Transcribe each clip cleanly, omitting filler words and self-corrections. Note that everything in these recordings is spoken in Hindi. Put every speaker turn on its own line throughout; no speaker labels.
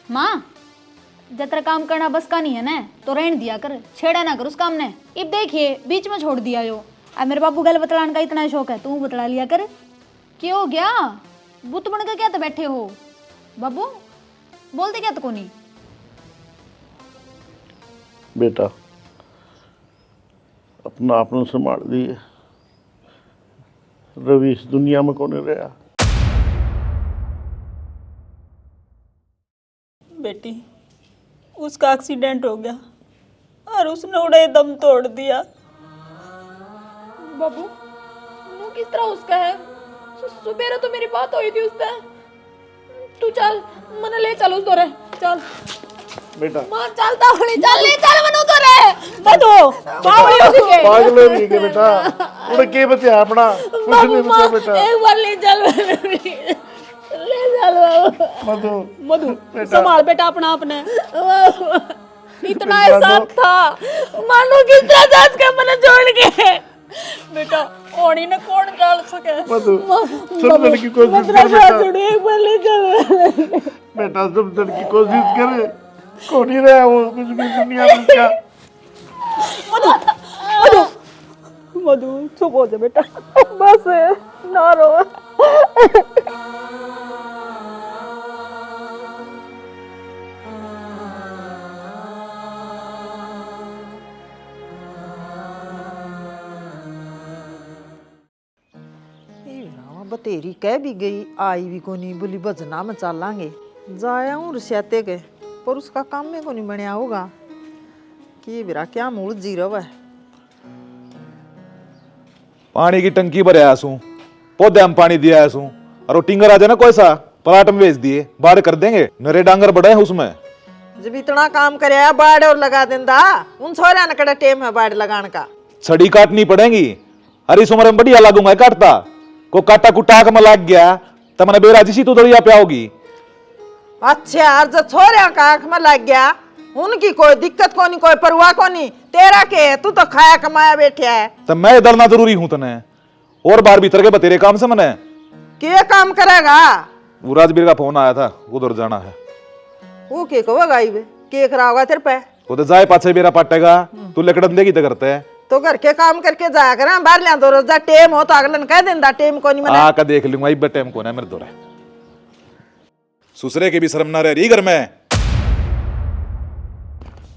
माँ जतरा काम करना बस का नहीं है ना, तो रहने दिया कर, छेड़ा ना कर उस काम ने। अब देखिए बीच में छोड़ दिया यो। अब मेरे बाबू गल बतलाने का इतना शौक है, तू बतला लिया कर। क्यों हो गया, बुत बन के क्या तो बैठे हो? बाबू बोलते क्या तो को नहीं?
बेटा अपना आपने संभाल दिए, रवि इस दुनिया में कौन रहा।
बेटी उसका एक्सीडेंट हो गया और उसने उड़े दम तोड़ दिया।
बाबू वो किस तरह उसका है? सुबह तो मेरी बात हुई थी उससे। तू चल मन ले चल उस दौरे चल
बेटा
मां चलता होली चल ले चल मनु तो रे बतो बावली हो गई
पागल हो गई के बेटा, उन्हें के बचा अपना कुछ नहीं बचा बेटा।
एक बार ले चल ले चल
मधु
मधु संभाल बेटा अपना अपने।
इतना एहसास था मानो किस तरह जांच के मन छोड़ के
बेटा ओनी ने कौन डाल सके।
मधु समझने की कोशिश कर बेटा,
एक बार ले चल
बेटा समझने की कोशिश करे, कौन ही रहा वो कुछ भी दुनिया में क्या।
मधु मधु मधु चुप हो जा बेटा, बस ना रो।
बतेरी कह भी गई, आई भी कोनी, बोली भजना में चलांगे जाया हूँ रसियाते के, पर उसका काम में को नहीं बनया होगा कि मेरा क्या मूड जीरो है।
पानी की टंकी भर आया सूं, पौधे में पानी दिया है सूं, और वो टिंगर आ जाए ना कोई सा पलाट में भेज दिए, बाढ़ कर देंगे, नरे डांगर बड़े हैं उसमें।
जब इतना काम करे बाढ़ और लगा देंदा, उन छोरा न कड़ा टेम है बाढ़ लगाने का। छड़ी
काटनी पड़ेगी, हरी इस उम्र में बढ़िया लागूंगा काटता को काटा कुटाक में लाग गया तो मैंने बेरा जिसी तो दड़िया पे आओगी।
अच्छा और जो छोरे का आंख में लग गया उनकी कोई दिक्कत को नहीं, कोई परवाह को नहीं, तेरा के तू तो खाया कमाया बैठा है।
तो मैं डरना जरूरी हूं तने, और बार भीतर के बतेरे काम से मैंने
क्या काम करेगा?
वो राजबीर का फोन आया था, उधर जाना है।
वो के कहो गाई बे के करा होगा तेरे पे?
वो तो जाए पाछे बेरा पाटेगा, तू लकड़न देगी तो करते है
तो घर के काम करके जाया कर, बाहर लिया दो रोजा टेम हो तो अगलन कह देंदा टेम को नहीं मना।
आ का देख लूंगा इब टेम को ना मेरे दौरे। सुसरे के भी शर्म ना रह रही घर में।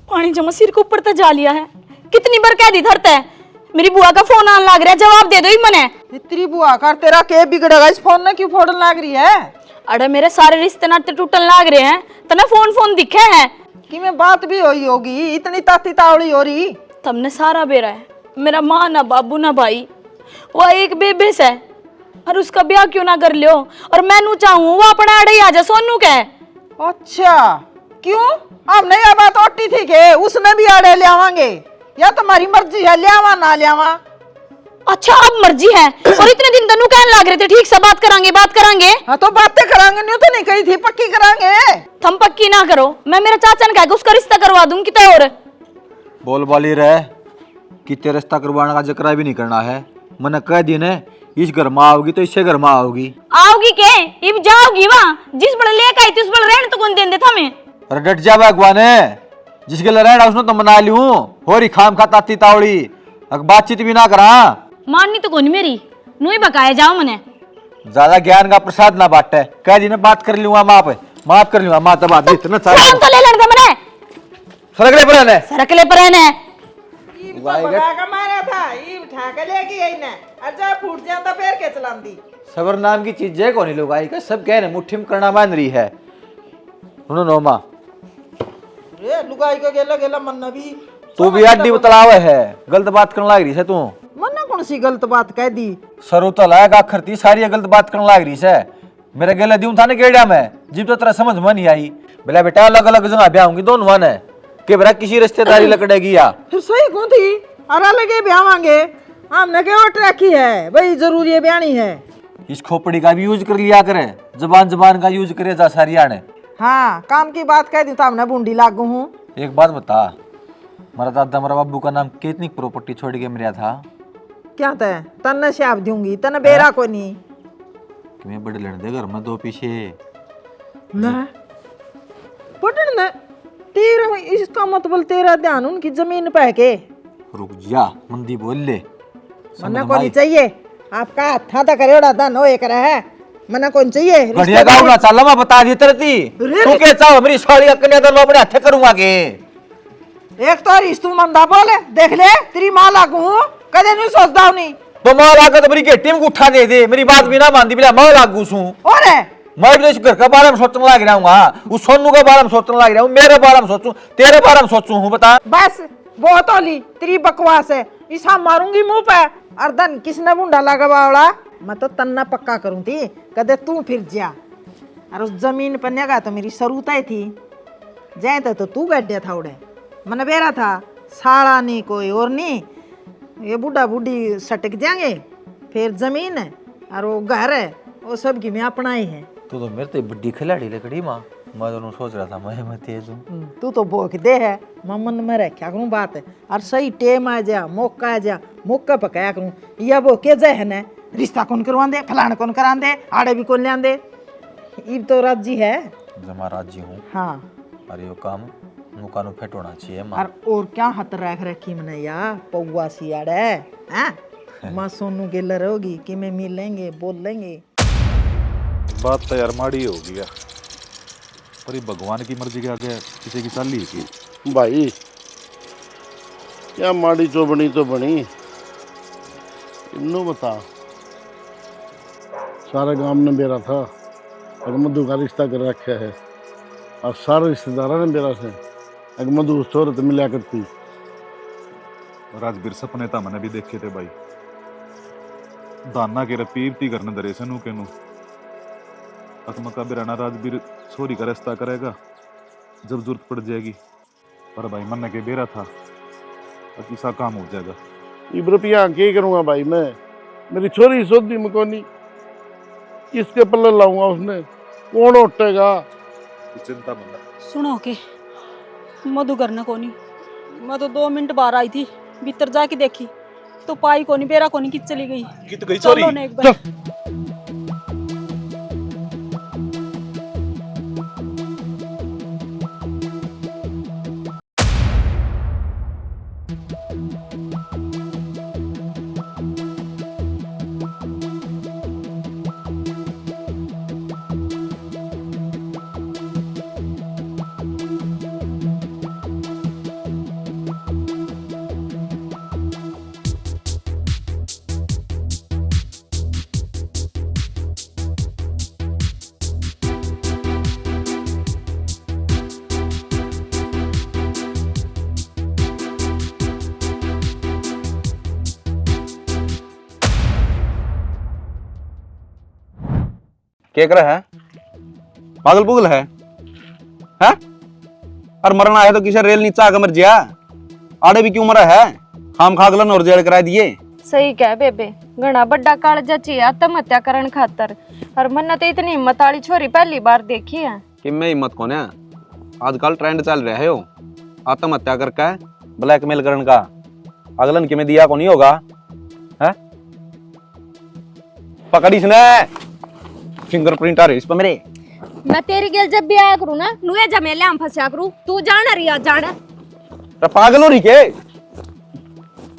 पानी जमा सिर के ऊपर तो जा लिया है, कितनी बार कह दी धरता है। मेरी बुआ का फोन आने लग रहा है, जवाब दे दो ही मने।
इतनी बुआ कर तेरा के बिगड़ेगा इस फोन ने क्यों फोड़न लग रही है?
अरे मेरे सारे रिश्ते नाते टूटन लग रहे हैं, तना फोन दिखे है
कि मैं बात भी हुई होगी, इतनी ताती तावड़ी हो रही।
तुमने सारा बेरा है, मेरा माँ ना बाबू ना भाई, वो एक बेबेस है और उसका ब्याह क्यों ना कर लियो, और मैं नू चाहूँ वो अपने आड़े ही आ जा सोनू के।
अच्छा क्यों? हमने यह बात ओटी थी के उसने भी आड़े ले आवांगे, या तुम्हारी मर्जी है ले आवा ना ले आवा?
अच्छा अब मर्जी है, और इतने दिन तनु कहने लग रहे थे ठीक से बात करांगे।
हाँ तो बातें करांगे, नहीं तो नहीं कही थी पक्की करांगे।
तुम पक्की ना करो, मैं मेरा चाचा ने कहा उसका रिश्ता करवा दूं कितना। और
बोल बाली रहे कि तेरे रिश्ता करवाने का जिक्र भी नहीं करना है, मैंने कह दी ने इस घर में आओगी तो इससे घर में आओगी
के इब जाओगी वहाँ जिस बड़े लेकर आई थी उस बड़े रहने तो कौन देंदे था मैं।
अरे डट जा भगवान जिसके लिए रहना उसने तो मना लूं, हो रही खाम खाता तावड़ी बातचीत भी ना करा।
माननी तो कौन मेरी नू ही बकाया जाओ मने,
ज्यादा ज्ञान का प्रसाद ना बांटे, कह दी ने बात कर लूंगा माँ पे, माफ कर लूंगा माँ तब आदमी इतना सारा
तो ले लड़ दे मने
सरकले पर रहने
बगा मारा था ये उठा के लेके आई ना, अच्छा फूट जाता पैर के चलांदी।
सबर नाम की चीज है कौन लोग आई का सब कह रहे मुट्ठी में करना मान रही है। सुनो नो माँ
रे लुगाई को गेला गेला मन भी
तू भी अड्डी बतलावे है, गलत बात करने लग रही है तू।
मन कौन सी गलत बात कह दी?
सरू तो लायक आखिर थी सारी गलत बात करने लग रही है। मेरे गेला दियूं था ना गेड़िया में, जीव तो तेरा समझ में नहीं आई। बोला बेटा अलग अलग जगह ब्याह होंगी दोनों वन है कि बेटा किसी रिश्तेदारी लकड़ेगी या
फिर सही कौन थी? अरा लगे ब्यावांगे हमने के ओट रखी है भाई, जरूरी है ब्यानी है।
इस खोपड़ी का भी यूज कर लिया करे, जबान का यूज करे जा सारिया ने।
हाँ काम की बात कह दी तो हमने बूंदी लागू हूँ।
एक बात बता, मेरा दादा मेरा बाबू का नाम कितनी प्रॉपर्टी छोड़ के मेरा था
क्या तय तन से आप दूंगी तन बेरा को नहीं
कि मैं बड़े लेने दे घर में दो पीछे।
पटन ने तेरा इसका मतलब तेरा ध्यान उनकी जमीन पे है के
रुक जा, मंदी बोल ले।
मना को नहीं चाहिए आपका था तक करेड़ा धन हो एक रहा है मना कौन चाहिए
बढ़िया गाँव ना चल मैं बता दी तरती तू क्या चाहो मेरी साड़ी का कन्यादान मैं अपने हाथे करूंगा के।
एक तो रिश्तू मंदा बोले देख ले तेरी माँ लागू हूँ कदे नहीं सोचता नहीं
तो माँ लागू तो मेरी गेटी में उठा दे मेरी बात भी ना मानती बिना मैं लागू सू
और है
मैं भी तो घर के बारे में सोचने लग रहा हूँ, उस सोनू के बारे में सोचने लग रहा हूँ, मेरे बारे में सोचूं तेरे बारे में सोचूं हूँ बता।
बस बहुत होली तेरी बकवास है इसा मारूंगी मुंह पे और धन किसने मुंडा लगा बावड़ा मैं तो तन्ना पक्का करूँ थी कदे तू फिर जा और उस जमीन पर नेगा तो मेरी सरूता ही थी जाए तो तू बैठ गया था उड़े मन बेरा था साड़ा नहीं कोई और नहीं ये बूढ़ा बूढ़ी सटक जाएंगे फिर जमीन है और वो घर है वो सब की मैं अपना ही है।
तू तो मेरे तो बड़ी खिलाड़ी लकड़ी माँ, मैं तो सोच रहा था मैं तेज हूँ।
तू तो भोग दे है मन में रखा करूँ बात है और सही टेम आ जा मौका आ जा मौका पकाया करूँ या वो के जाए है ना रिश्ता कौन करवा दे फलाना कौन करा दे आड़े भी कौन लिया दे इब तो राजी है
जमा राजी हूँ।
हाँ
अरे यो काम मुकानु फेट होना चाहिए माँ।
और क्या हाथ रख रखी मैंने या पौवा सी आड़े हैं माँ सोनू गेलर होगी कि मैं मिलेंगे बोल लेंगे।
बात तो यार माड़ी होगी यार, पर ये भगवान की मर्जी के आगे किसी की चाल ही की।
भाई क्या माड़ी तो बनी इन्नू बता सारे गांव ने मेरा था और मधु का रिश्ता कर रखा है और सारे रिश्तेदारों ने मेरा से अगर मधु शोहरत मिला करती।
राजबीर सपने था मैंने भी देखे थे भाई, दाना के रपीरती करने दरे से नू के नू अकमका बिराना राजबीर छोरी का रिश्ता करेगा जब जरूरत पड़ जाएगी, पर भाई मन के बेरा था तो किसा काम हो जाएगा।
इब रुपया क्या करूँगा भाई मैं, मेरी छोरी सोधी मकोनी किसके पल्ले लाऊंगा उसने कौन उठेगा।
चिंता मत
सुनो के मधु करना कोनी, मैं तो 2 मिनट बाहर आई थी भीतर जाके देखी तो पाई कोनी बेरा कोनी कित चली गई।
कित गई छोरी
चलो ने एक बार
क्या कर रहा है? पागल पुगल है हैं? और मरना है तो किसी रेल नीचा आकर मर जिया, आड़े भी क्यों मरा है? खाम खागलन और जेल करा दिए।
सही कह बेबे, घना बड्डा कालजा चाहिए आत्महत्या करन खातर, और मन्ना तो इतनी हिम्मत वाली छोरी पहली बार देखी है।
कि मैं हिम्मत कौन है? आजकल ट्रेंड चल रहा है यो आत्महत्या करके ब्लैकमेल करने का, अगलन कि मैं दिया को नहीं होगा है? पकड़ी ने फिंगरप्रिंट आ रही इस पर मेरे।
मैं तेरी गेल जब भी आया करूँ ना नुए जमेले हम फंसा करूँ, तू जाना रिया जाना।
तो पागल हो रही के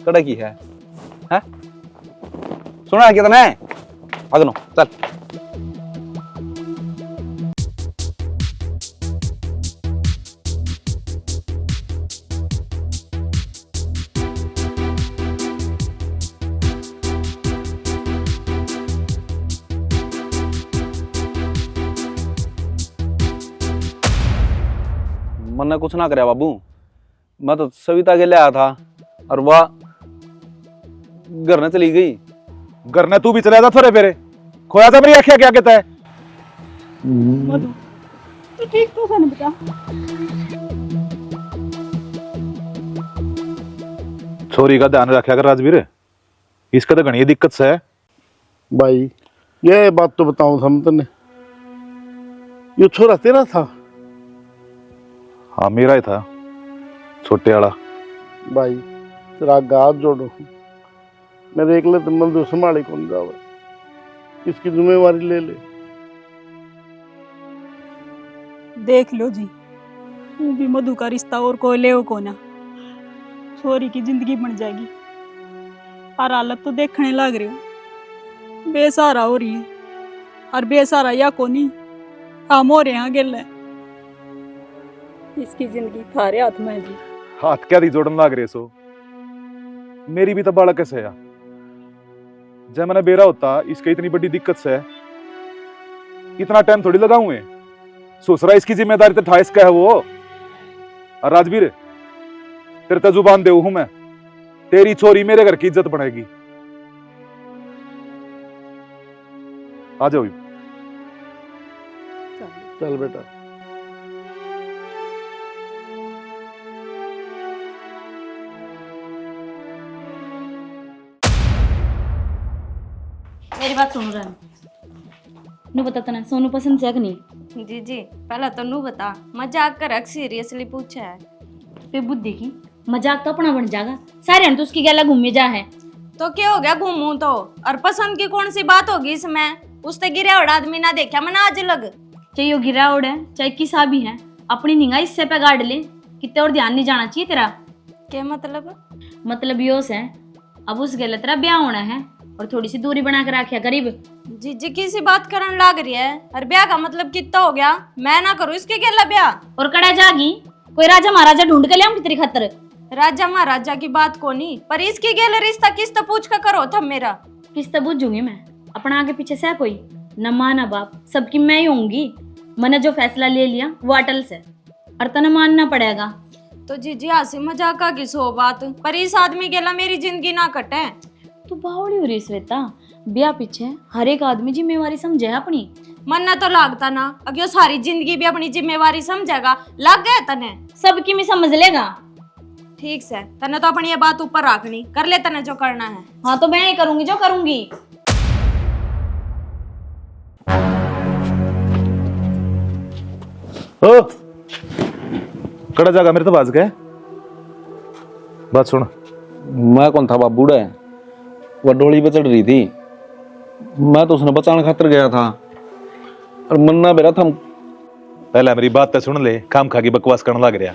कड़ा की है? सुना है कितना है? अगनो चल मैंने कुछ ना कराया बाबू, मैं तो सविता के लिए आया था और वह घर न चली गई।
घर ने तू भी चला था थोड़े फेरे खोया था मेरी आखिया क्या कहता है?
मधु तू ठीक तो सन बेटा।
छोरी का ध्यान रखा कर राजवीर, इसका तो घनी दिक्कत से है।
भाई ये बात तो बताऊं समतने, ये छोरा तेरा था?
हाँ मेरा ही था, छोटे वाला।
भाई तेरा हाथ जोड़ो, मेरे एकले तो मंदिर संभाले कौन जावे, इसकी जिम्मेवारी ले ले।
देख लो जी, वो भी मधु का रिश्ता और कोई ले को ना, छोरी की जिंदगी बन जाएगी। और हालत तो देखने लग रही हो, बेसहारा हो रही है। और बेसहारा या कोनी हम हो रहे हैं गिल, इसकी जिंदगी थारे हाथ में है जी।
हाथ क्या दी जोड़न लाग रहे सो, मेरी भी तो बालक कैसे है। जब मैंने बेरा होता इसके इतनी बड़ी दिक्कत से इतना टाइम थोड़ी लगाऊं है। सोचरा इसकी जिम्मेदारी तो 28 का है वो। और राजवीर तेरे ते जुबान दे हूं मैं, तेरी छोरी मेरे घर की इज्जत बढ़ेगी। आ जाओ।
चल बेटा।
मेरी बात सुनो राम, नु बता तना सोनू पसंद है कि नहीं?
जी जी, पहला तो नू बता, मजाक कर रख सीरियसली पूछा है।
पे बुद्धि की मजाक तो अपना बन जाएगा, सारे हम तो उसकी गला घूमे जा है।
तो क्या हो गया घूमू तो, और पसंद की कौन सी बात होगी इसमें? उसने गिरा उड़ा आदमी ना देखा मैंने आज लग।
चाहे वो गिरा उड़ है चाहे किसा भी है, अपनी निगाह इससे पे गाड़ ले, कितने और ध्यान नहीं जाना चाहिए तेरा।
क्या मतलब?
मतलब यो है, अब उस गलत तेरा ब्याह होना है और थोड़ी सी दूरी बना कर रखिया गरीब।
जीजी किसी बात करन लाग रही है, और ब्याह का मतलब कितना हो गया? मैं ना करूँ इसके गेला ब्याह।
और कड़ा जागी कोई राजा महाराजा ढूंढ के लिया तेरी खातर।
राजा महाराजा की बात को नहीं, पर इसकी गेला रिश्ता किस्त पूछ कर करो था मेरा।
किस्त बुझूंगी मैं, अपना आगे पीछे से कोई न माँ न बाप, सबकी मैं ही होंगी। मैंने जो फैसला ले लिया वो अटल से, और तने मानना पड़ेगा।
तो जीजी हंसी मजाक की सो बात, पर इस आदमी गेला मेरी जिंदगी ना कटे।
तू बावड़ी हो रही श्वेता, ब्याह पीछे हर एक आदमी जिम्मेवारी समझे है अपनी।
मन तो लागता ना, अगर सारी जिंदगी भी अपनी जिम्मेवारी समझेगा, लग गए तने।
सबकी मैं समझ लेगा।
ठीक से, तने तो अपनी ये बात ऊपर रखनी, कर ले तने जो करना है।
हाँ तो मैं ही करूंगी जो करूंगी।
ओ कड़ा जागा मेरे तो बाज गए। बात सुन,
मैं कौन था बाप बूढ़ा है, वह डोली पे चढ़ रही थी, मैं तो उसने बचाने खातिर गया था, और मन्ना बेरा था।
पहले मेरी बात तो सुन ले, काम खा के बकवास करने लग रहा।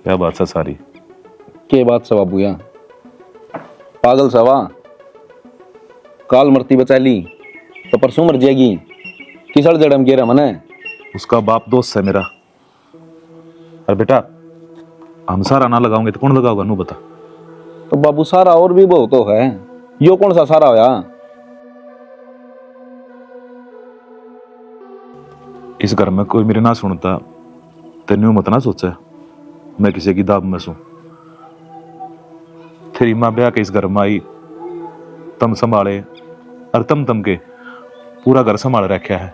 क्या बात है सारी?
के बात से बाबू यहाँ पागल सवा, काल मरती बचा ली तो परसों मर जाएगी। किसड़ जड़म गिरा मने,
उसका बाप दोस्त है मेरा। अरे बेटा, हम सारा ना लगाओगे तो कौन लगाओगा? नू बता।
तो बाबू सारा और भी बहुत तो है, यो कौन सा सारा होया?
इस घर में कोई मेरे ना सुनता, तेन मत ना सोचा मैं किसी की दाब में सू। तेरी माँ ब्याह के इस घर में आई, तम संभाले और तम के पूरा घर संभाल रखा है।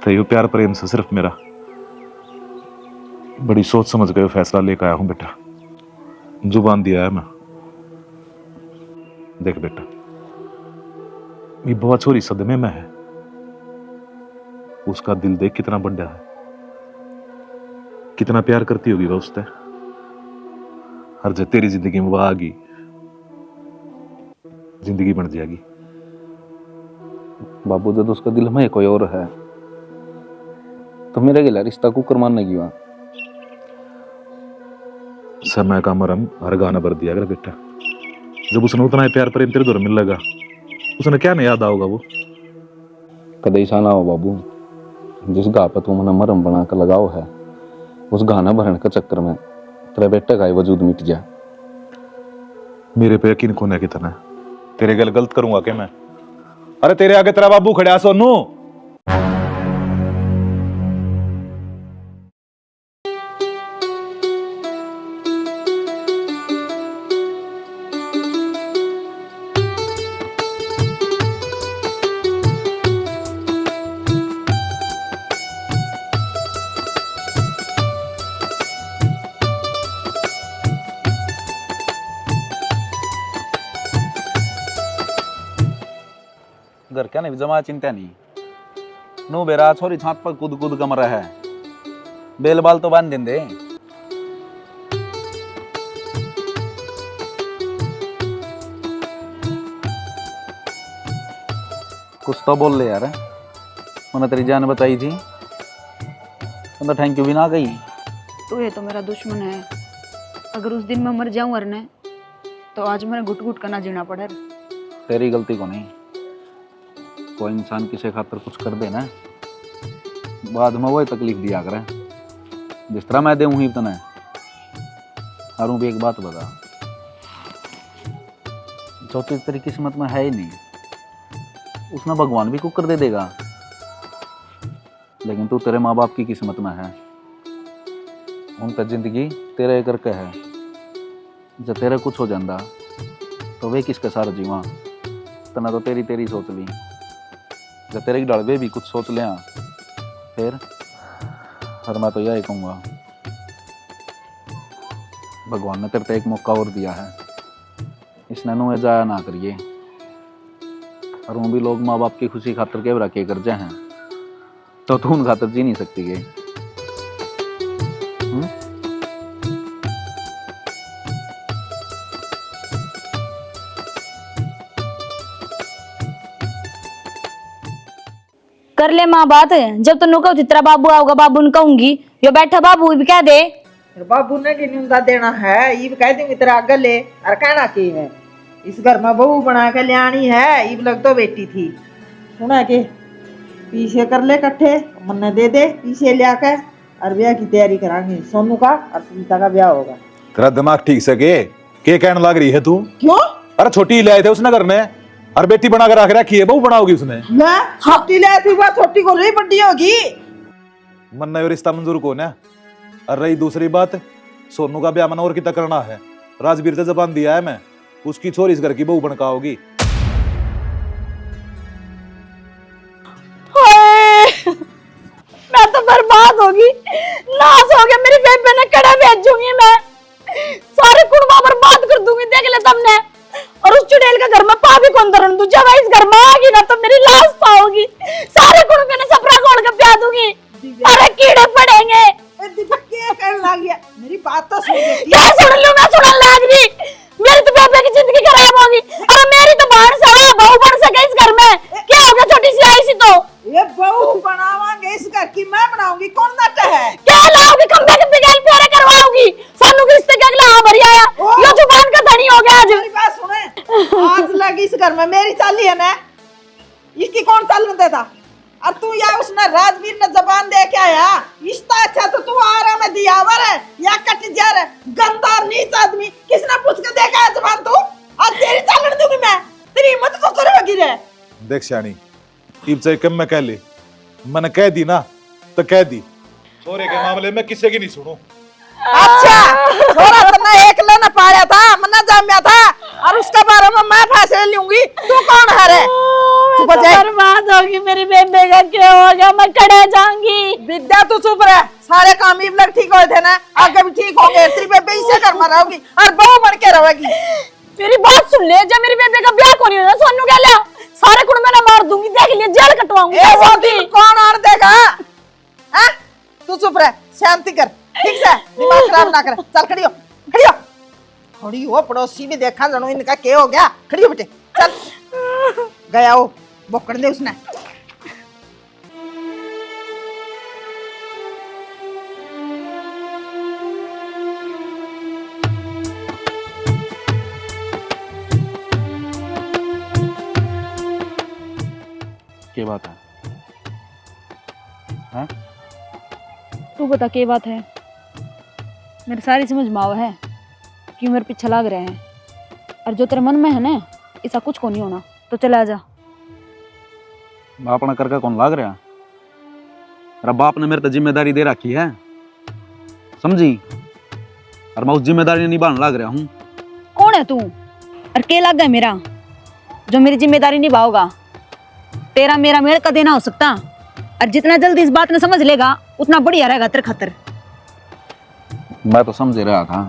तो यो प्यार प्रेम से सिर्फ मेरा, बड़ी सोच समझ के फैसला लेकर आया हूं बेटा। जुबान दिया है मैं। देख बेटा, ये बहुत छोरी सदमे में है, उसका दिल देख कितना बड़ा है, कितना प्यार करती होगी वह उससे। हर जब तेरी जिंदगी में वह आ गई, जिंदगी बन जाएगी।
बाबू जब उसका दिल में कोई और है तो मेरे गिला रिश्ता कुकर मानने की वहां
समय का मरम हर गाना भर दिया अगर बेटा। जब उसने उतना ही प्यार प्रेम तेरे दौर मिल लगा, उसने क्या नहीं याद आओगा वो?
कदे ऐसा ना हो बाबू, जिस घा पर तू मना मरम बना कर लगाओ है, उस गाना भरण के चक्कर में तेरे बेटे का ही वजूद मिट जाए।
मेरे पे यकीन कौन है कितना? तेरे गल गलत करूंगा क्या मैं? अरे तेरे आगे तेरा बाबू खड़ा सोनू।
घर क्या नहीं जमा चिंता नहीं। नो बेरा छोरी छात पर कूद कूद कमरा है, बेल बाल तो बांध देंदे। कुछ तो बोल ले यार, मैंने तेरी जान बताई थी, तो थैंक यू भी ना गई।
तो ये तो मेरा दुश्मन है। अगर उस दिन मैं मर जाऊं अरने, तो आज मैंने घुट घुट करना जीना पड़े।
तेरी गलती को नहीं, कोई इंसान किसी खातर कुछ कर दे ना, बाद में वही तकलीफ दिया करे जिस तरह मैं दूँ ही तने। और भी एक बात बता, जो चीज तेरी किस्मत में है ही नहीं, उसमें भगवान भी कुकर दे देगा। लेकिन तू तेरे माँ बाप की किस्मत में है, उनका जिंदगी तेरे करके है। जब तेरे कुछ हो जाता तो वे किसके सारा जीवा, तना तो तेरी तेरी सोच ली। जब तेरे डड़वे भी कुछ सोच लिया फिर। और मैं तो यही कहूँगा, भगवान ने तेरे को एक मौका और दिया है, इसने नु जाया ना करिए। और वो भी लोग माँ बाप की खुशी खातर के रखे कर जाए हैं, तो तू उन खातर जी नहीं सकती है।
कर ले माँ बात, जब तो नुका तेरा बाबू आओगा बाबू ने कहूंगी, यो बैठा बाबू भी कह दे।
बाबू ने की निंदा देना है, ये कह दूंगी तेरा आगे ले। और कहना की है, इस घर में बहू बना के ले आनी है, ये लग तो बेटी थी। सुना के पीछे कर ले इकट्ठे, मन्ने दे दे पीछे ले आकर, और ब्याह की तैयारी करांगे। सोनू का और सुनीता का ब्याह होगा।
तेरा दिमाग ठीक से के कहने लग रही है तू?
क्यों?
अरे छोटी ले आए थे उसने घर में, और बेटी बना कर रख रखी है, बहू बनाओगी उसने?
मैं छोटी ले आई थी, वह छोटी को रही बड़ी होगी।
मन्ना रिश्ता मंजूर कौन है? और रही दूसरी बात, सोनू का ब्याह मना और कितना करना है? राजवीर से जबान दिया है मैं, उसकी छोरी इस घर की बहू बनकाओगी।
मैं तो बर्बाद होगी, नाश हो गया। मेरी बेबे ने कड़ा भेजूंगी मैं, सारे कुड़वा बर्बाद कर दूंगी, देख ले तुमने। और उस चुड़ैल का घर में पा भी कौन धरन दूं? जब इस घर में आगी ना तो मेरी लाश पाओगी, सारे कुड़वे ने सपरा खोल के प्या दूंगी, सारे कीड़े पड़ेंगे।
क्या कहने लग गया? मेरी बात तो सुन ले।
क्या सुन लूं मैं? सुनने लग रही, मेरी तो बेबे की जिंदगी खराब होगी। अरे मेरी तो बहन सा बहू बन सके इस घर में, क्या हो गया? छोटी सी आई सी तो
ये बहू बनावांगे इस घर की, मैं बनाऊंगी। कौन नाटा है?
क्या लाओगी? खंबे के बिगल प्यारे करवाओगी? सोनू के रिश्ते के अगला हाँ भरी आया, यो जुबान का धनी हो गया आज।
मेरी बात सुने, आज लगी इस घर में मेरी चाली है ना, इसकी कौन चालन देता? और तू या उसने राजवीर ने जबान दे के आया, रिश्ता अच्छा तो तू आरा में दियावर है या कट जा रे, गंदा नीच आदमी। किसने पूछ के देखा है जबान तू? आज तेरी चालन दूंगी मैं, तेरी हिम्मत को करोगी रे।
देख श्यानी, इब चाहे कम में कह ले, मैंने कह दी ना तो कह दी। छोरे के मामले में किसी की नहीं सुनू।
अच्छा, छोरा तो मैं एक लेना पाया था, मना जामिया था, और उसके बारे में मैं फैसले लूंगी। तू कौन है रे?
बर्बाद होगी मेरी बेबे का, क्या होगा? मैं खड़े जाऊंगी।
विद्या तू चुप रह, सारे काम इब लग ठीक हुए थे ना, आगे भी ठीक होंगे। तेरी बेबे इसे घर में रहोगी और बहू बन के रहेगी।
मेरी बात सुन ले, जब मेरी बेबे का ब्याह कोनी होना, सोनू कह लिया सारे कुड़ में मार दूंगी, देख लिया जेल कटवाऊंगी।
वो दिन कौन आन देगा? हैं? तू चुप रह, शांति कर, ठीक से दिमाग खराब ना कर। चल खड़ी हो, खड़ी हो, खड़ी हो। पड़ोसी भी देखा जानो इनका क्या हो गया। खड़ी हो बेटे, चल। गया हो बोकड़ दे उसने।
क्या बात है? हाँ?
तू बता क्या बात है? मेरी सारी समझ में आवा है क्यों मेरे पीछे लाग रहे हैं, और जो तेरे मन में है ना, ऐसा कुछ को नहीं होना, तो चला जा।
बाप ने करके कौन लाग रहा? मेरा बाप ने मेरे तो जिम्मेदारी दे रखी है, समझी? और मैं उस जिम्मेदारी निभाने लग रहा हूँ।
कौन है तू और क्या लग गया मेरा जो मेरी जिम्मेदारी निभाओगा? तेरा मेरा मेल कदे ना हो सकता, और जितना जल्दी इस बात ने समझ लेगा उतना बढ़िया रहेगा तेरे खातिर।
मैं तो समझ रहा था,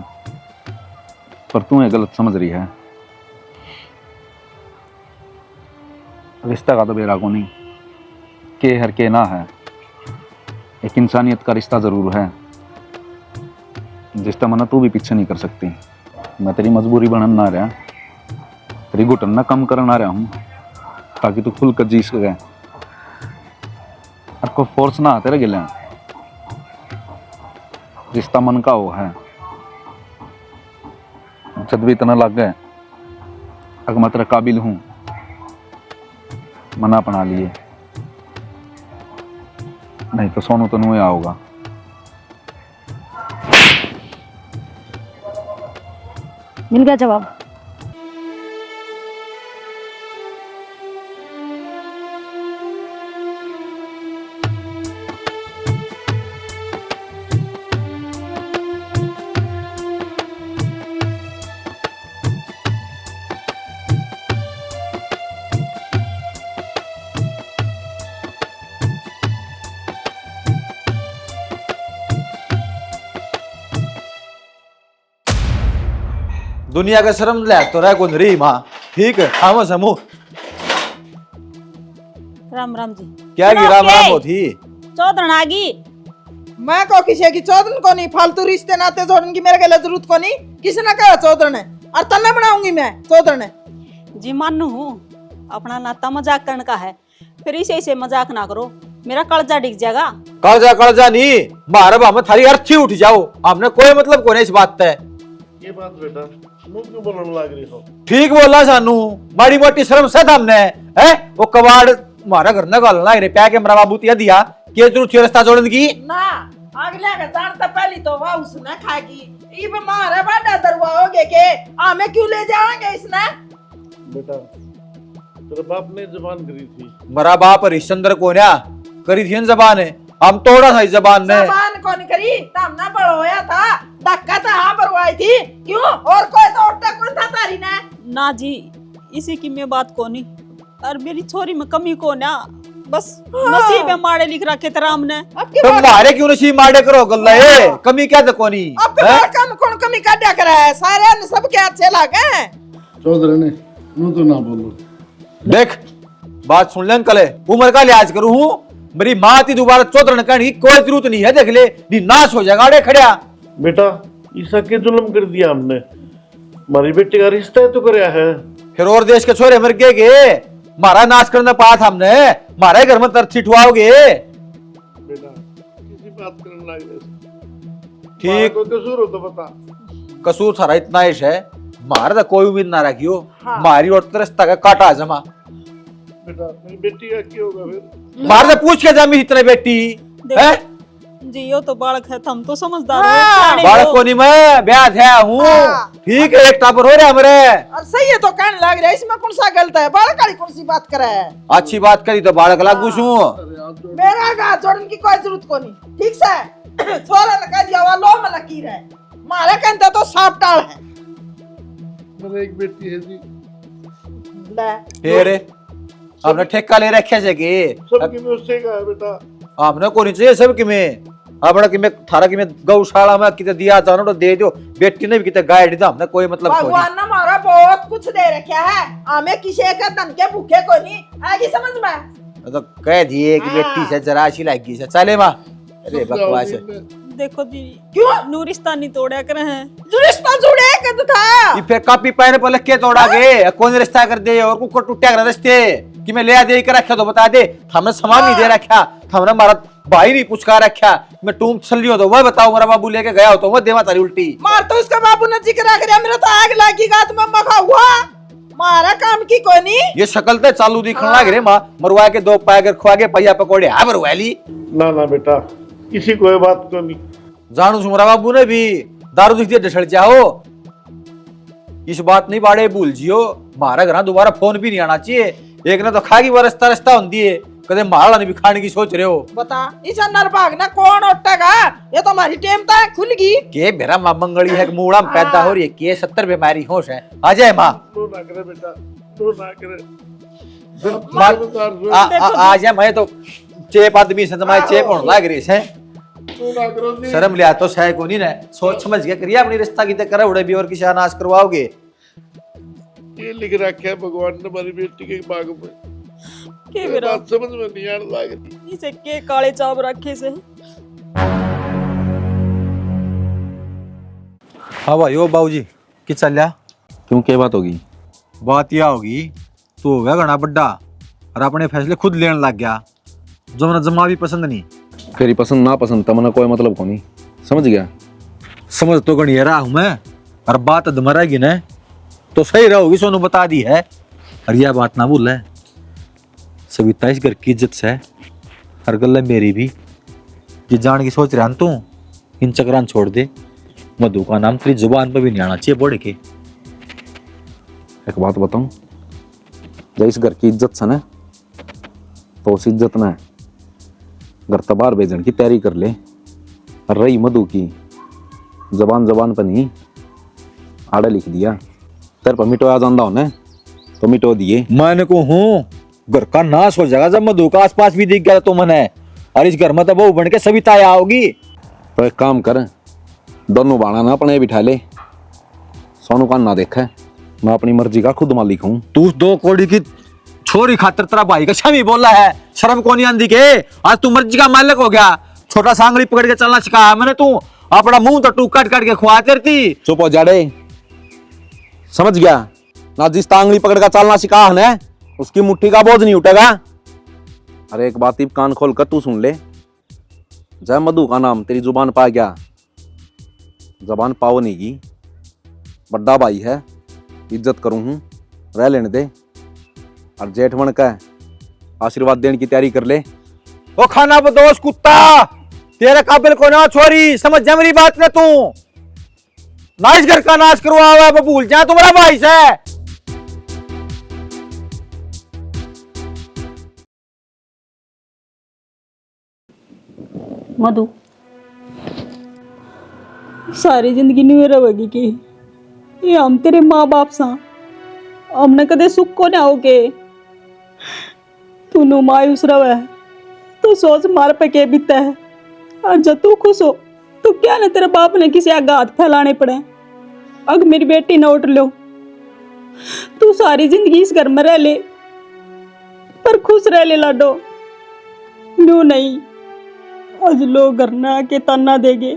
पर तू ये गलत समझ रही है। रिश्ता का तो बेरा को नहीं, के हर के ना है, एक इंसानियत का रिश्ता जरूर है, जिसका मना तू भी पीछे नहीं कर सकती। मैं तेरी मजबूरी बनन ना रहा, तेरी घुटन ना कम करन ना रहा हूँ, ताकि तू खुल कर जी सके और को फोर्स ना तेरे गिले। रिश्ता मन का वो है, जब भी इतना लग गए अगर मैं तेरे काबिल हूँ, मना अपना लिए, नहीं तो सोनू तो नहीं आओगा।
मिल गया जवाब।
दुनिया का शर्म ले तो रह कौन रही माँ, ठीक है हाँ समूह
राम राम जी।
क्या की राम राम होती।
चौधरी आगी
मैं को किसी की चौधन को नहीं, फालतू रिश्ते नाते जोड़न की मेरे के लिए जरूरत को नहीं। किसी ने कहा चौधन है और तन्ने बनाऊंगी मैं चौधन है
जी। मानू हूँ अपना नाता मजाक करने का है, फिर इसे मजाक ना करो, मेरा कलजा डिग जाएगा।
कलजा नहीं मारे हमें थारी अर्थी उठ जाओ, हमने कोई मतलब को नहीं इस बात है।
ये बात बेटा मुंह क्यों बोलने लग रही हो?
ठीक बोला सानू, माड़ी मोटी शर्म से हमने है वो कबाड़ मारा घर न गालना रे प्या के मेरा बाबू तिया दिया के जरूरत रास्ता जोड़न की
ना। अगले का जानता पहली तो वाह उसने खागी, इब मारे बड़ा दरवाओगे के हमें क्यों ले जाएंगे इसने?
बेटा तेरे बाप ने जबान करी थी।
मेरा बाप हरिश्चंद्र को ना करी थी जबान है, हम थोड़ा सा जबान ने
जबान कौन करी, तब ना बड़ होया था धक्का तो हाँ बरवाई थी क्यों, और कोई तो उठा कौन था तारी ने?
ना जी इसी की मैं बात को नहीं, और मेरी छोरी में कमी को ना, बस नसीब में माड़े लिख रखे थे राम ने।
तुम मारे क्यों नसीब मारे करो गल्ला ये कमी क्या तो कोनी
अब कम कौन कमी काटा करा है, सारे ने सबके अच्छे लागे।
चौधरी ने मुंह तो ना बोलो।
देख बात सुन ले अंकल, उम्र का लिहाज करूँ हूँ, मेरी माँ थी दोबारा चौधरी कहने की कोई जरूरत नहीं है, देख ले नी नाश हो जाएगा। अरे खड़िया
बेटा ईसा के जुल्म कर दिया हमने, हमारी बेटी का रिश्ता है तो कराया है।
फिर और देश के छोरे मर गए, मारा नाश करना पाया था हमने, मारे घर में तरछी ठुआओगे।
बेटा किसी बात करने लग रहे
ठीक
कोई कसूर हो तो बता।
कसूर सारा इतना इश है, मारा तो कोई उम्मीद ना रखियो,
हाँ।
मारी और तरसता का काटा जमा।
बेटा मेरी बेटी का क्या होगा फिर?
मार से पूछ के जमी इतने बेटी है
जी यो तो बालक है, हम तो समझदार
हाँ।
हो।
बालक को नहीं मैं ब्याह है हूँ,
हाँ।
ठीक है एक टापर हो रहा है मेरे।
और सही है तो कहने लग रहा है, इसमें कौन सा गलत है, बालक वाली कौन सी बात करे है?
अच्छी बात करी तो बालक लागू छू।
मेरा गाँव जोड़ने की कोई जरूरत को नहीं, ठीक से छोरा ने कह दिया लो में लकीर है, मारे कहते तो सांप टाल है।
मेरे एक बेटी है जी,
फिर हमने ठेका ले रखे से कि
सबकी में उससे का है बेटा।
हमने को नहीं चाहिए सब कि में अपना कि मैं थारा कि मैं गौशाला में किते दिया जानो तो दे दो, बेटी ने भी किते गाय दी, हमने कोई मतलब कोई
भगवान ने मारा बहुत कुछ दे रखा है, हमें किसी का धन के भूखे को नहीं आगे समझ में।
नहीं। तो कह दिए कि बेटी से जरा सी लगी से चले माँ। अरे बकवास है।
देखो जी
क्यों
नूरिस्तानी तोड़ा करे हैं,
जुरिस्ता जुड़े कद था
ये फिर कापी पैने पर लिख के तोड़ा गे, कौन रिश्ता कर दे और कुकर टूटा कर रिश्ते कि मैं ले दे कर रखा तो बता दे, हमने सामान नहीं दे रखा, हमने मारा भाई नहीं पुचका रखा, मैं टूम चल हो तो वह बताओ मेरा बाबू लेके गया हो तो वह देवा तारी उल्टी
मार तो उसका बाबू ने जिक्र कर मेरा तो आग लागी गात में मखा हुआ, मारा काम की कोई नहीं।
ये शक्ल तो चालू दिखने लग रहे माँ, मरवा के दो पैगर खुआ के पहिया पकौड़े आ मरवाली।
ना ना बेटा किसी को ये बात को नहीं।
जानू सुमरा बाबू ने भी दारू दिखती डसड़ जाओ, इस बात नहीं बाड़े भूल जियो, मारा घर दोबारा फोन भी नहीं आना चाहिए, एक ने तो खागी वो रस्ता रस्ता होती है, कदे मारा नहीं भी खाने की सोच रहे हो।
बता इस नरभाग ना कौन उठेगा, ये तो हमारी टेम था खुल गई
के मेरा माँ मंगली है मूड़ा में पैदा हो रही है, के 70 बीमारी होश है, आ जाए माँ
लो ना करे बेटा, लो ना करे।
आ जाए, मैं तो चेप आदमी से तुम्हारे चेप होने लग रही है, शर्म लिया तो शायद को नहीं ना, सोच समझ के करिए अपनी रिश्ता की करे उड़े भी और की शाहनाश करवाओगे।
ये लिख रखा है भगवान ने हमारी बेटी के बाग में।
के मेरा
बात समझ में नहीं आने लग रही।
इसे के काले चाप रखे से।
हाँ भाई ओ बाबूजी कि चल रहा?
क्यों क्या बात होगी?
बात यह होगी तू हो गया घना बड्डा और अपने फैसले खुद लेने लग गया, जो मैंने जमा भी पसंद नहीं।
तेरी पसंद ना पसंद तमन्ना कोई मतलब को नहीं, समझ गया?
समझ तो गणी रहा हूं मैं, और बात मरेगी न तो सही रहोगी, सोनू बता दी है। और यह बात ना भूल है, सविता इस घर की इज्जत से हर गल है मेरी भी। ये जान की सोच रहा तू इन चक्रान छोड़ दे, मधु का नाम तेरी जुबान पर भी नहीं आना चाहिए बोल के।
एक बात बताऊं, जब इस घर की इज्जत से ना तो उस इज्जत ने घर तबार भेजने की तैयारी कर ले। और रही मधु की जबान पर नहीं आड़ा लिख दिया, तेरे पर मिटोया जानदा होने तो मिटो दिए।
मैंने को हूँ घर का नाश हो जाएगा जब मधु का आसपास भी दिख गया तो मैंने, और इस घर में तो बहू बन के सविता आओगी।
तो एक काम कर, दोनों बाणा ना अपने बिठा ले, सोनू का ना देखा, मैं अपनी मर्जी का खुद मालिक हूँ।
तू दो कोड़ी की छोरी खातर तेरा भाई का छमी बोला है, शर्म को नहीं आंदी के? आज तू मर्जी का मालिक हो गया, छोटा सांगड़ी पकड़ के चलना सिखाया मैंने, तू अपना मुंह तो टू काट काट के खुआ करती।
चुप हो जाड़े, समझ गया ना? जिस तांगली पकड़ का चलना सिखा है उसकी मुट्ठी का बोझ नहीं उठेगा। अरे एक बात कान खोल कर तू सुन ले, जय मधु का नाम तेरी जुबान पा गया, जबान पाओ नहीं की, बड़ा भाई है, इज्जत करूं हूं, रह लेने दे। और जेठमन का आशीर्वाद देने की तैयारी कर ले।
ओ खाना बदोश कुत्ता, तेरे काबिल को ना छोरी, समझ जा मेरी बात ने तू। ना इस घर का नाश करवा हुआ है, भूल जा तुम्हारा भाई से।
मधु सारी जिंदगी नहीं रहेगी कि ये हम तेरे माँ बाप सा हमने कदे सुख को ना होगे। तू नु मायूस रहे तो सोच मार पे के बीता है, और जब तू खुश हो तो क्या ना तेरे बाप ने किसी आगे हाथ फैलाने पड़े। अग मेरी बेटी न उठ लो, तू सारी जिंदगी इस घर में रह ले पर खुश रह ले लाडो। नो नहीं, आज लोग घर ना आके ताना देगे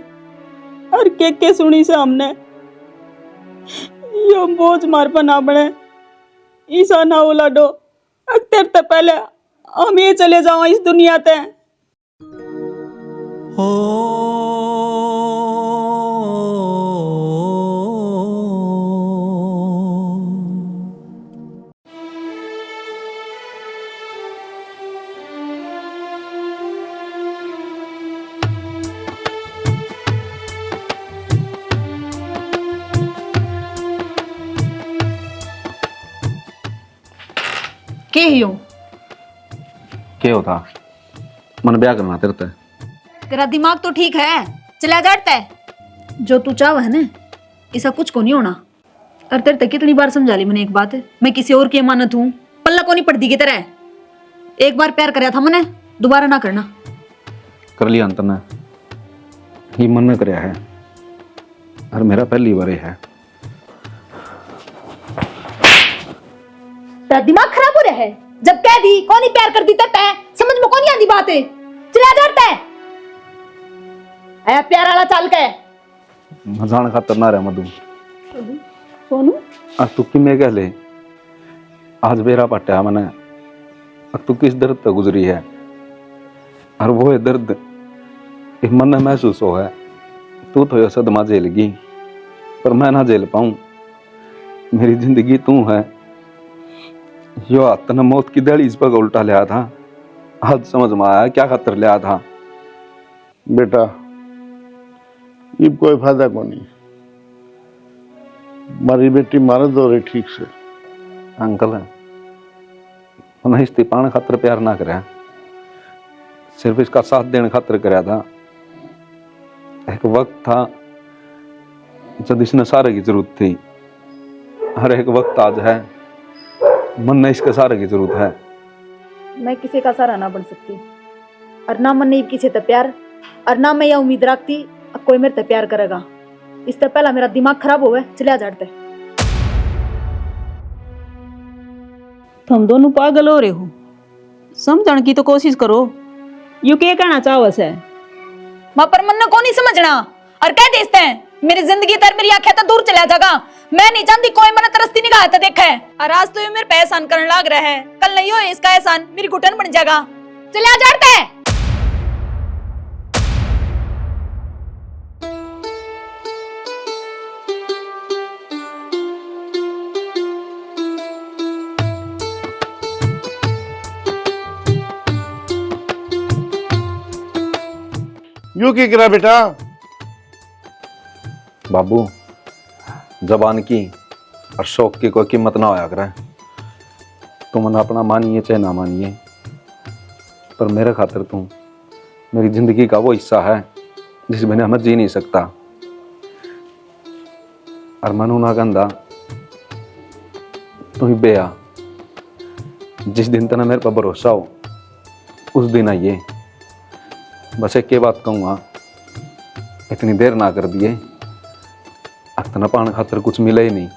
और के सुनी से हमने यो बोझ मार पर ना बने। ईसा ना हो लाडो, तेरे तो पहले हम ये चले जाओ इस दुनिया ते।
के हियो
क्या होता मन ब्याह करना तेरे ते?
तेरा दिमाग तो ठीक है, चला जाता है। जो तू चाह है ना, ऐसा कुछ को नहीं होना। और तेरे तक कितनी बार समझा ली मैंने एक बात, मैं किसी और की अमानत हूँ, पल्ला को नहीं पड़ती की तरह। एक बार प्यार कराया था मैंने, दोबारा ना करना।
कर लिया अंत ने, ये मन में कराया है, और मेरा पहली बार है।
तेरा दिमाग खराब हो रहा है, जब कह दी कौन ही प्यार कर दी तब समझ में कौन ही आती बात है, चला जाता है। प्यार वाला चाल के
मजान खातर ना रहा मधु।
सोनू
आज तू कि मैं कह ले, आज बेरा पट्टा मैंने, अब तू किस दर्द तक गुजरी है, और वो है दर्द एक मन में महसूस हो है। तू तो यह सदमा झेल गई, पर मैं ना झेल पाऊं। मेरी जिंदगी तू है, यो हाथ ने मौत की दड़ी इस पर उल्टा लिया था, आज समझ में आया क्या खतर लिया था।
बेटा ये कोई फायदा को नहीं, मारी बेटी मारे दो रे ठीक से।
अंकल उन्हें इस्तीफान खातर प्यार ना कराया, सिर्फ इसका साथ देने खातर कराया था। एक वक्त था जब इसने सारे की जरूरत थी, हर एक वक्त आज है मन ने इसके सारे की जरूरत है।
मैं किसी का सहारा ना बन सकती, और ना मन नहीं किसी से प्यार, और ना मैं यह उम्मीद रखती अब कोई मेरे से प्यार करेगा। इससे पहला मेरा दिमाग खराब हो गया, चले जाते।
तुम दोनों पागल हो रहे हो, समझण की तो कोशिश करो। यू के कहना चाहो से?
मां पर मन को नहीं समझना और कह देते हैं मेरी जिंदगी तर मेरी आंखें तो दूर चला जाएगा। मैं नहीं जानती कोई मन तरसती निगाह तो देखा है और आज तो ये मेरे पे एहसान करने लग रहा है, कल नहीं हो इसका एहसान मेरी घुटन बन जाएगा। चले जाते हैं।
यूं की करा बेटा?
बाबू, जबान की और शौक की कोई कीमत ना होया करे। तुम ना अपना मानिए चाहे ना मानिए, पर मेरे खातिर तुम मेरी जिंदगी का वो हिस्सा है जिस बिना मैं जी नहीं सकता। और मनू ना गंदा तू ही बेया, जिस दिन तना मेरे पर भरोसा हो उस दिन आइए। बस एक बात कहूँगा, इतनी देर ना कर दिए, अतना पान खातर कुछ मिला ही नहीं।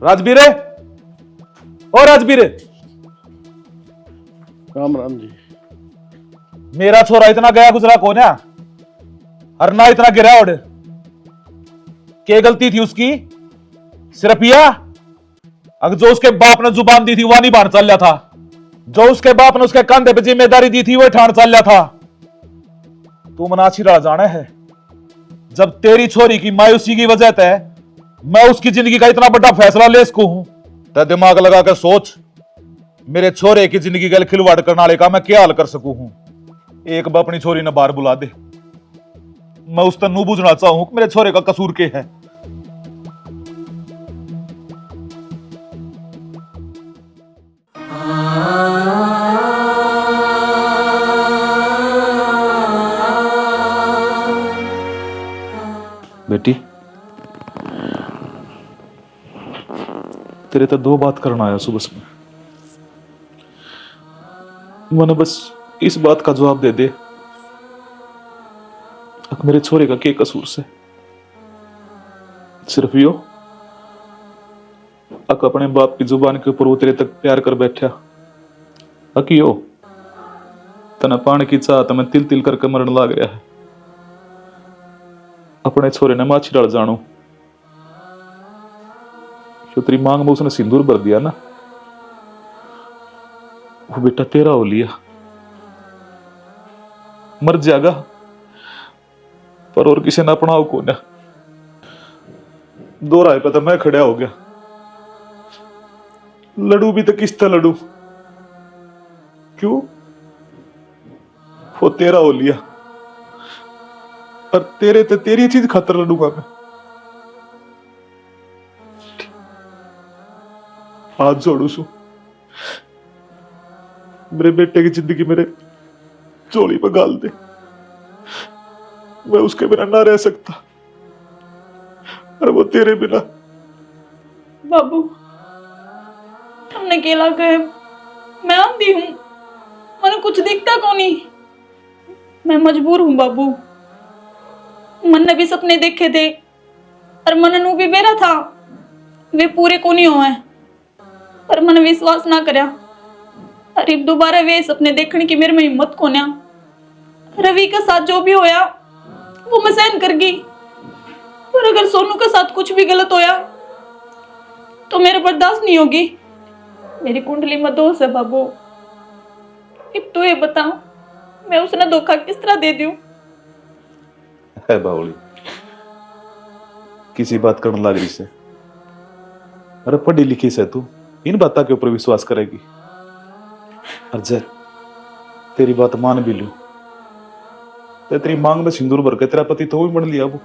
राजबीर, ओ राजबीर,
राम राम जी।
मेरा छोरा इतना गया गुजरा कौन है और ना इतना गिरा उड़? क्या गलती थी उसकी? सिर्फ यह अगर जो उसके बाप ने जुबान दी थी वह नहीं बांध चल रहा था, जो उसके बाप ने उसके कंधे पे जिम्मेदारी दी थी वह ठान चल रहा था। तू मनाची रहा जाना है, जब तेरी छोरी की मायूसी की वजह से मैं उसकी जिंदगी का इतना बड़ा फैसला ले सकूं हूं, तो दिमाग लगा कर सोच मेरे छोरे की जिंदगी का खिलवाड़ करने वाले का मैं क्या हाल कर सकूं हूं। एक बार अपनी छोरी ने बाहर बुला दे, मैं उस तक नू बुझना चाहूं कि मेरे छोरे का कसूर क्या है। बेटी, तेरे तो दो बात करना आया सुबह में। मैंने बस इस बात का जवाब दे दे, मेरे छोरे का क्या कसूर से? सिर्फ यो अपने बाप की जुबान के ऊपर वो तेरे तक प्यार कर बैठा अकियो तना पानी की चाह मैं तिल तिल करके मरण लाग रहा है। अपने छोरे ने माछी डाल जानो, जो तेरी मांग में उसने सिंदूर भर दिया ना, वो बेटा तेरा हो लिया। मर जाएगा पर और किसी ने अपनाओ को ना। दो राय पे तो मैं खड़ा हो गया, लड़ू भी तो किस तरह लड़ू? क्यों? वो तेरा हो लिया और तेरे ते तेरी चीज खातर लड़ूंगा मैं। हाथ जोड़ू सू, मेरे बेटे की जिंदगी मेरे झोली पर गाल दे, मैं उसके बिना ना रह सकता और वो तेरे बिना।
बाबू हमने केला कहे मैं आंधी हूं, मैंने कुछ दिखता कौन नहीं, मैं मजबूर हूं बाबू। मन ने भी सपने देखे थे और मन नू भी बेरा था, वे पूरे को नहीं हुए, पर मन विश्वास ना करया। अरे दोबारा वे सपने देखने की मेरे में हिम्मत को ना। रवि के साथ जो भी होया वो मैं सहन कर गई, पर अगर सोनू के साथ कुछ भी गलत होया तो मेरे बर्दाश्त नहीं होगी। मेरी कुंडली में दोष है बाबू, अब तो ये बता मैं उसने धोखा किस तरह दे दूं?
है बावली, किसी बात करने लग रही से? अरे पढ़ी लिखी से तू इन बातों के ऊपर विश्वास करेगी? अजय तेरी बात मान भी लू तो तेरी मांग में सिंदूर भर के तेरा पति तो भी बन लिया, वो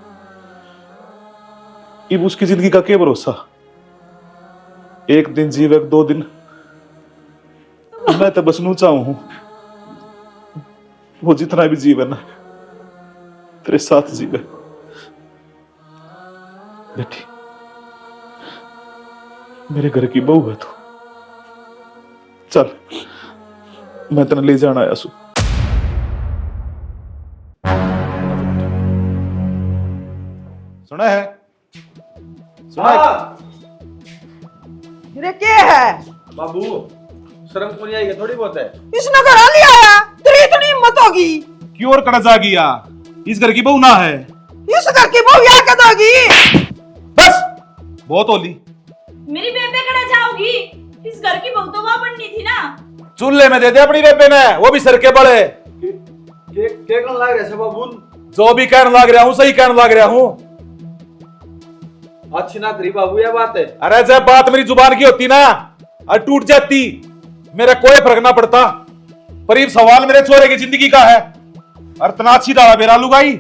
अब उसकी जिंदगी का क्या भरोसा? एक दिन जीवे, दो दिन मैं तो बस नू चाहूं हूं वो जितना भी जीवन है तेरे साथ जीवे। बेटी मेरे घर की बहू है तू, चल मैं तेने ले जाना आया सू। सुना है
मेरे क्या है
बाबू शर्म को नहीं आएगी थोड़ी बहुत है।
इसने घर लिया आया तेरी इतनी हिम्मत होगी
क्यों और कड़ा जा गया, इस घर की बहू ना है।
इस घर की बहू यहाँ कद होगी?
बस बहुत होली।
मेरी बेबे कड़ा जाओगी? इस घर की बहू तो वहां बननी थी ना।
चूल्हे में दे दे अपनी बेबे ने, वो भी सर के बड़े।
क्या कहने लग रहे बाबू?
जो भी कहने लग रहा हूँ सही कहने लग रहा हूँ।
अच्छी ना करी बाबू ये बात है।
अरे जब बात मेरी जुबान की होती ना और टूट जाती मेरा कोई फर्क ना पड़ता, पर ये सवाल मेरे छोरे की जिंदगी का है। और तनाची डाला मेरा लुगाई,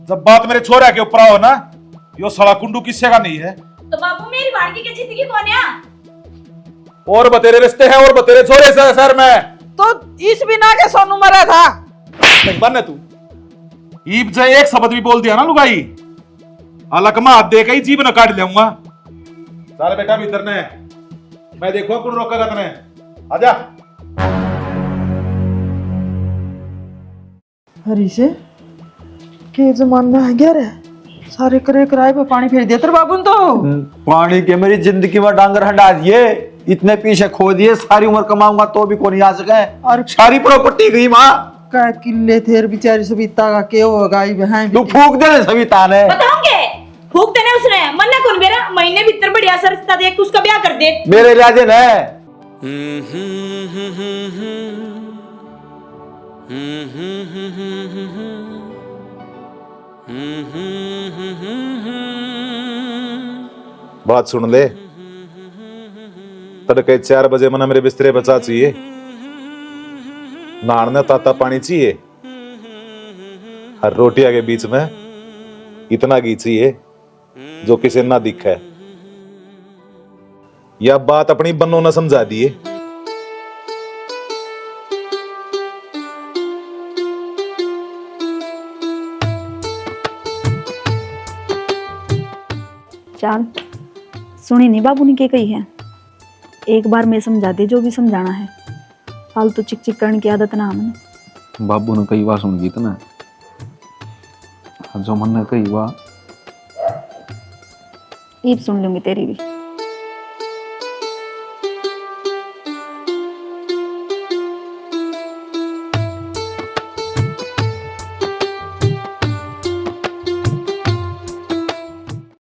जब बात मेरे छोरे के ऊपर हो ना, यो सड़ा कुंडू किस्से का नहीं है।
तो बाबू मेरी बाड़की की जिंदगी कौन है?
और बतेरे रिश्ते हैं और बतेरे छोरे से शहर में।
तो इस बिना के सोनू मरा था।
बन तू ईब जे एक शब्द भी बोल दिया ना लुगाई, अलकमा हाथ दे के ही जीभ न काट लूंगा। चल बेटा भीतर ने, मैं देखो कौन रोकेगा तने। आजा।
हरी से के जमाना है क्या रे, सारे करे किराए पे पानी फेर दिया तेरे बाबू ने तो।
पानी के मेरी जिंदगी में डांगर हटा दिए, इतने पीछे खो दिए, सारी उम्र कमाऊंगा तो भी कोई आ सके। और सारी प्रॉपर्टी गई माँ का किले थे बेचारी सविता का के होगा बहन। तू फूक दे सविता ने।
बताओगे फूक देने उसने मन्ना कौन मेरा महीने भीतर बढ़िया सा रिश्ता देख उसका ब्याह कर दे।
मेरे राजे ने
बात सुन ले, तड़के 4 बजे मना मेरे बिस्तरे बचा चाहिए, नहाने ताता पानी चाहिए, हर रोटिया के बीच में इतना घी चाहिए जो किसी ना दिखे। यह बात अपनी बन्नों ने समझा दिए।
चाल सुनी नहीं बाबू ने के कही है, एक बार मैं समझा दे जो भी समझाना है, फालतू चिक चिक करने की आदत ना हमने।
बाबू ने कई बार सुन गई तो ना, जो मन ने कई बार
ईब सुन लूंगी तेरी भी।